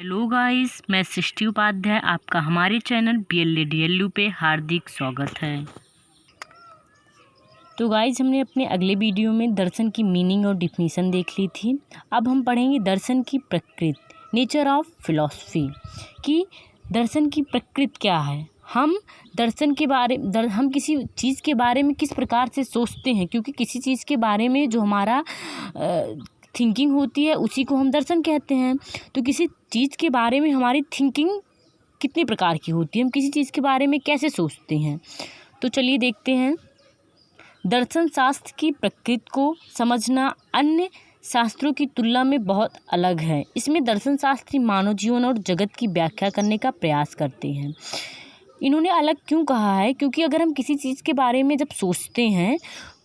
Hello guys, मैं सृष्टि उपाध्याय आपका हमारे चैनल BLADLU पे हार्दिक स्वागत है। तो गाइस, हमने अपने अगले वीडियो में दर्शन की मीनिंग और डिफिनीशन देख ली थी। अब हम पढ़ेंगे दर्शन की प्रकृति, नेचर ऑफ फिलॉसफी, कि दर्शन की प्रकृति क्या है। हम दर्शन के बारे हम किसी चीज़ के बारे में किस प्रकार से सोचते हैं, क्योंकि किसी चीज़ के बारे में जो हमारा थिंकिंग होती है उसी को हम दर्शन कहते हैं। तो किसी चीज़ के बारे में हमारी थिंकिंग कितने प्रकार की होती है, हम किसी चीज़ के बारे में कैसे सोचते हैं। तो चलिए देखते हैं। दर्शन शास्त्र की प्रकृति को समझना अन्य शास्त्रों की तुलना में बहुत अलग है। इसमें दर्शन शास्त्री मानव जीवन और जगत की व्याख्या करने का प्रयास करते हैं। इन्होंने अलग क्यों कहा है, क्योंकि अगर हम किसी चीज़ के बारे में जब सोचते हैं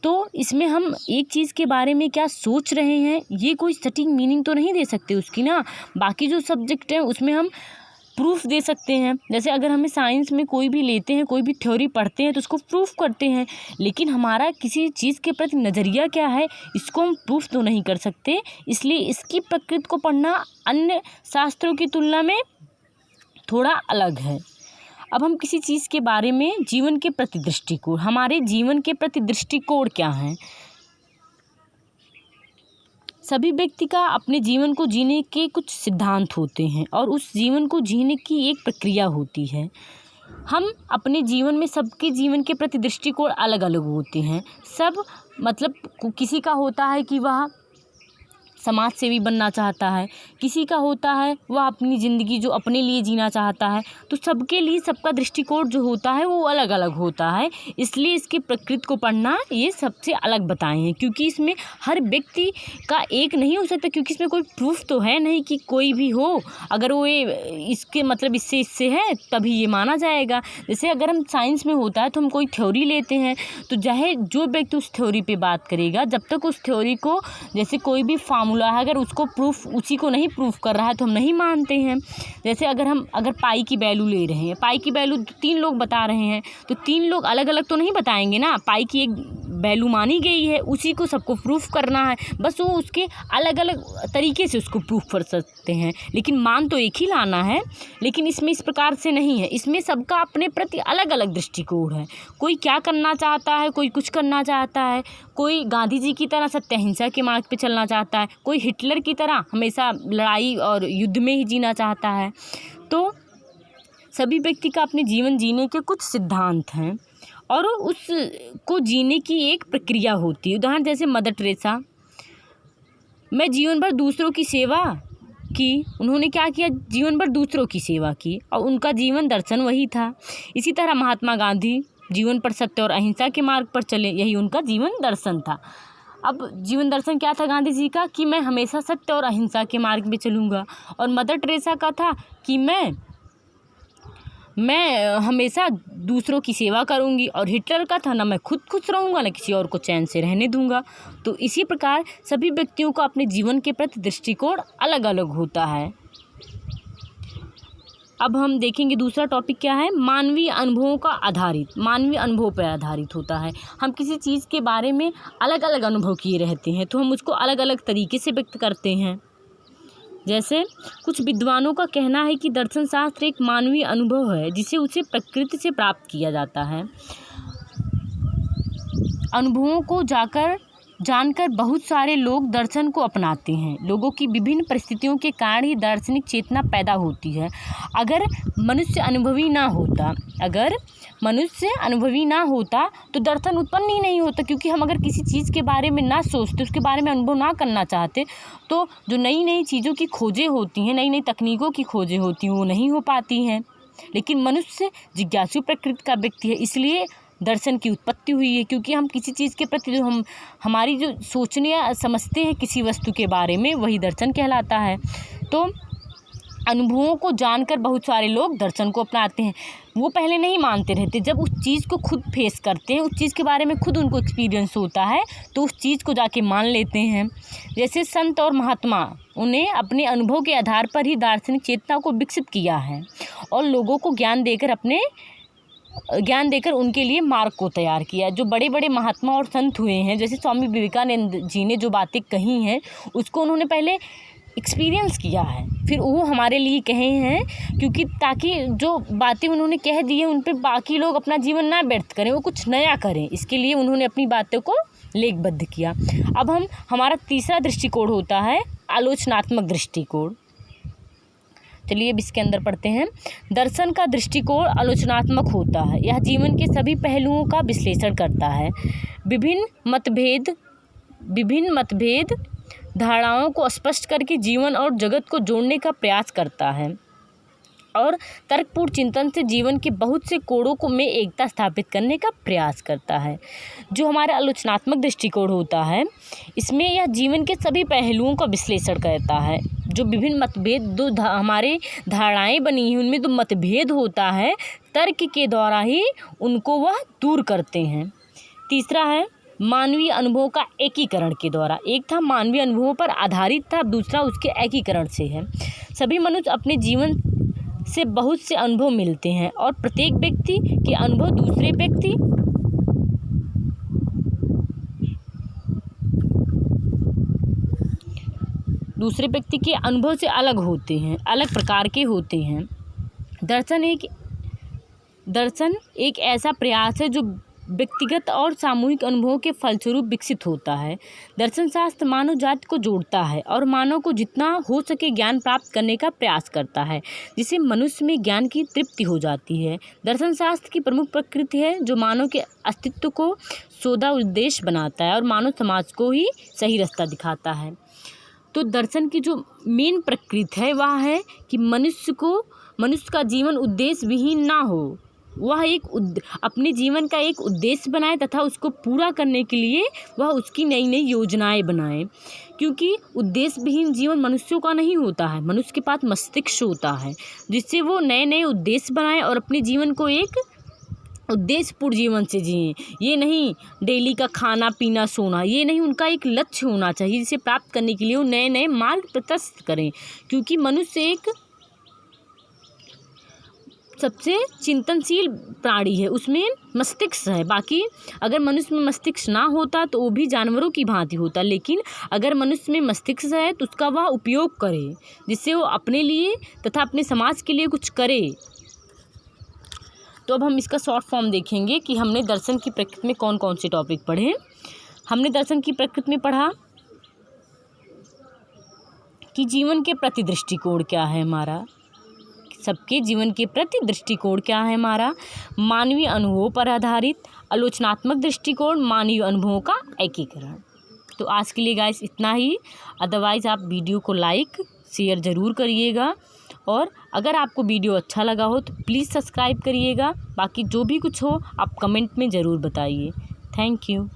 तो इसमें हम एक चीज़ के बारे में क्या सोच रहे हैं ये कोई सटीक मीनिंग तो नहीं दे सकते उसकी ना। बाकी जो सब्जेक्ट हैं उसमें हम प्रूफ दे सकते हैं। जैसे अगर हमें साइंस में कोई भी लेते हैं, कोई भी थ्योरी पढ़ते हैं तो उसको प्रूफ करते हैं, लेकिन हमारा किसी चीज़ के प्रति नज़रिया क्या है इसको हम प्रूफ तो नहीं कर सकते। इसलिए इसकी प्रकृति को पढ़ना अन्य शास्त्रों की तुलना में थोड़ा अलग है। अब हम किसी चीज़ के बारे में जीवन के प्रति दृष्टिकोण, हमारे जीवन के प्रति दृष्टिकोण क्या है। सभी व्यक्ति का अपने जीवन को जीने के कुछ सिद्धांत होते हैं और उस जीवन को जीने की एक प्रक्रिया होती है। हम अपने जीवन में सबके जीवन के प्रति दृष्टिकोण अलग अलग होते हैं। सब मतलब किसी का होता है कि वह समाज सेवी बनना चाहता है, किसी का होता है वह अपनी ज़िंदगी जो अपने लिए जीना चाहता है। तो सबके लिए सबका दृष्टिकोण जो होता है वो अलग अलग होता है। इसलिए इसकी प्रकृति को पढ़ना ये सबसे अलग बताए हैं, क्योंकि इसमें हर व्यक्ति का एक नहीं हो सकता, क्योंकि इसमें कोई प्रूफ तो है नहीं कि कोई भी हो। अगर वो इसके मतलब इससे है तभी ये माना जाएगा। जैसे अगर हम साइंस में होता है तो हम कोई थ्योरी लेते हैं तो चाहे जो व्यक्ति उस थ्योरी पर बात करेगा, जब तक उस थ्योरी को जैसे कोई भी फार्मूला है अगर उसको प्रूफ उसी को नहीं प्रूफ कर रहा है तो हम नहीं मानते हैं। जैसे अगर पाई की वैल्यू ले रहे हैं, पाई की वैल्यू 3 लोग बता रहे हैं तो 3 लोग अलग अलग तो नहीं बताएंगे ना। पाई की एक वैल्यू मानी गई है, उसी को सबको प्रूफ करना है, बस वो उसके अलग अलग तरीके से उसको प्रूफ कर सकते हैं, लेकिन मान तो एक ही लाना है। लेकिन इसमें इस प्रकार से नहीं है, इसमें सबका अपने प्रति अलग अलग दृष्टिकोण है। कोई क्या करना चाहता है, कोई कुछ करना चाहता है, कोई गांधी जी की तरह सत्य अहिंसा के मार्ग पे चलना चाहता है, कोई हिटलर की तरह हमेशा लड़ाई और युद्ध में ही जीना चाहता है। तो सभी व्यक्ति का अपने जीवन जीने के कुछ सिद्धांत हैं और उसको जीने की एक प्रक्रिया होती है। उदाहरण जैसे मदर टेरेसा, मैं जीवन भर दूसरों की सेवा की, उन्होंने क्या किया, जीवन भर दूसरों की सेवा की और उनका जीवन दर्शन वही था। इसी तरह महात्मा गांधी जीवन पर सत्य और अहिंसा के मार्ग पर चले, यही उनका जीवन दर्शन था। अब जीवन दर्शन क्या था गांधी जी का, कि मैं हमेशा सत्य और अहिंसा के मार्ग में चलूँगा। और मदर टेरेसा का था कि मैं हमेशा दूसरों की सेवा करूँगी। और हिटलर का था ना मैं खुद खुश रहूँगा ना किसी और को चैन से रहने दूँगा। तो इसी प्रकार सभी व्यक्तियों का अपने जीवन के प्रति दृष्टिकोण अलग अलग होता है। अब हम देखेंगे दूसरा टॉपिक क्या है, मानवीय अनुभवों का आधारित, मानवीय अनुभव पर आधारित होता है। हम किसी चीज़ के बारे में अलग अलग अनुभव किए रहते हैं तो हम उसको अलग अलग तरीके से व्यक्त करते हैं। जैसे कुछ विद्वानों का कहना है कि दर्शन शास्त्र एक मानवीय अनुभव है जिसे उसे प्रकृति से प्राप्त किया जाता है। अनुभवों को जानकर बहुत सारे लोग दर्शन को अपनाते हैं। लोगों की विभिन्न परिस्थितियों के कारण ही दार्शनिक चेतना पैदा होती है। अगर मनुष्य अनुभवी ना होता तो दर्शन उत्पन्न ही नहीं होता, क्योंकि हम अगर किसी चीज़ के बारे में ना सोचते, उसके बारे में अनुभव ना करना चाहते तो जो नई नई चीज़ों की खोजें होती हैं, नई नई तकनीकों की खोजें होती हैं वो नहीं हो पाती हैं। लेकिन मनुष्य जिज्ञासु प्रकृति का व्यक्ति है, इसलिए दर्शन की उत्पत्ति हुई है, क्योंकि हम किसी चीज़ के प्रति जो हमारी जो सोचने या समझते हैं किसी वस्तु के बारे में वही दर्शन कहलाता है। तो अनुभवों को जानकर बहुत सारे लोग दर्शन को अपनाते हैं। वो पहले नहीं मानते रहते, जब उस चीज़ को खुद फेस करते हैं, उस चीज़ के बारे में खुद उनको एक्सपीरियंस होता है तो उस चीज़ को जाके मान लेते हैं। जैसे संत और महात्मा, उन्हें अपने अनुभव के आधार पर ही दार्शनिक चेतना को विकसित किया है और लोगों को ज्ञान देकर उनके लिए मार्ग को तैयार किया। जो बड़े बड़े महात्मा और संत हुए हैं, जैसे स्वामी विवेकानंद जी ने जो बातें कही हैं उसको उन्होंने पहले एक्सपीरियंस किया है, फिर वो हमारे लिए कहे हैं, क्योंकि ताकि जो बातें उन्होंने कह दी है उन पे बाकी लोग अपना जीवन ना व्यर्थ करें, वो कुछ नया करें, इसके लिए उन्होंने अपनी बातों को लेखबद्ध किया। अब हमारा तीसरा दृष्टिकोण होता है आलोचनात्मक दृष्टिकोण। चलिए अब इसके अंदर पढ़ते हैं। दर्शन का दृष्टिकोण आलोचनात्मक होता है। यह जीवन के सभी पहलुओं का विश्लेषण करता है, विभिन्न मतभेद धारणाओं को स्पष्ट करके जीवन और जगत को जोड़ने का प्रयास करता है और तर्कपूर्ण चिंतन से जीवन के बहुत से कोणों को में एकता स्थापित करने का प्रयास करता है। जो हमारा आलोचनात्मक दृष्टिकोण होता है, इसमें यह जीवन के सभी पहलुओं का विश्लेषण करता है। जो विभिन्न मतभेद हमारे धारणाएं बनी हैं उनमें जो मतभेद होता है, तर्क के द्वारा ही उनको वह दूर करते हैं। तीसरा है मानवीय अनुभवों का एकीकरण के द्वारा। एक था मानवीय अनुभवों पर आधारित था, दूसरा उसके एकीकरण से है। सभी मनुष्य अपने जीवन से बहुत से अनुभव मिलते हैं और प्रत्येक व्यक्ति के अनुभव दूसरे व्यक्ति के अनुभव से अलग होते हैं, अलग प्रकार के होते हैं। दर्शन एक ऐसा प्रयास है जो व्यक्तिगत और सामूहिक अनुभवों के फलस्वरूप विकसित होता है। दर्शन शास्त्र मानव जाति को जोड़ता है और मानव को जितना हो सके ज्ञान प्राप्त करने का प्रयास करता है, जिससे मनुष्य में ज्ञान की तृप्ति हो जाती है। दर्शन शास्त्र की प्रमुख प्रकृति है जो मानव के अस्तित्व को सौदा उद्देश्य बनाता है और मानव समाज को ही सही रास्ता दिखाता है। तो दर्शन की जो मेन प्रकृति है वह है कि मनुष्य का जीवन उद्देश्य विहीन ना हो, वह अपने जीवन का एक उद्देश्य बनाए तथा उसको पूरा करने के लिए वह उसकी नई नई योजनाएं बनाए, क्योंकि उद्देश्य विहीन जीवन मनुष्यों का नहीं होता है। मनुष्य के पास मस्तिष्क होता है जिससे वो नए नए उद्देश्य बनाए और अपने जीवन को एक उद्देश्यपूर्ण जीवन से जिए। ये नहीं डेली का खाना पीना सोना, ये नहीं, उनका एक लक्ष्य होना चाहिए जिसे प्राप्त करने के लिए वो नए नए मार्ग प्रशस्त करें, क्योंकि मनुष्य एक सबसे चिंतनशील प्राणी है, उसमें मस्तिष्क है। बाकी अगर मनुष्य में मस्तिष्क ना होता तो वो भी जानवरों की भांति होता, लेकिन अगर मनुष्य में मस्तिष्क है तो उसका वह उपयोग करे जिससे वो अपने लिए तथा अपने समाज के लिए कुछ करे। तो अब हम इसका शॉर्ट फॉर्म देखेंगे कि हमने दर्शन की प्रकृति में कौन कौन से टॉपिक पढ़े। हमने दर्शन की प्रकृति में पढ़ा कि जीवन के प्रति दृष्टिकोण क्या है हमारा, सबके जीवन के प्रति दृष्टिकोण क्या है हमारा, मानवीय अनुभवों पर आधारित आलोचनात्मक दृष्टिकोण, मानवीय अनुभवों का एकीकरण। तो आज के लिए गाइस इतना ही। अदरवाइज़ आप वीडियो को लाइक शेयर ज़रूर करिएगा और अगर आपको वीडियो अच्छा लगा हो तो प्लीज़ सब्सक्राइब करिएगा। बाकी जो भी कुछ हो आप कमेंट में ज़रूर बताइए। Thank you.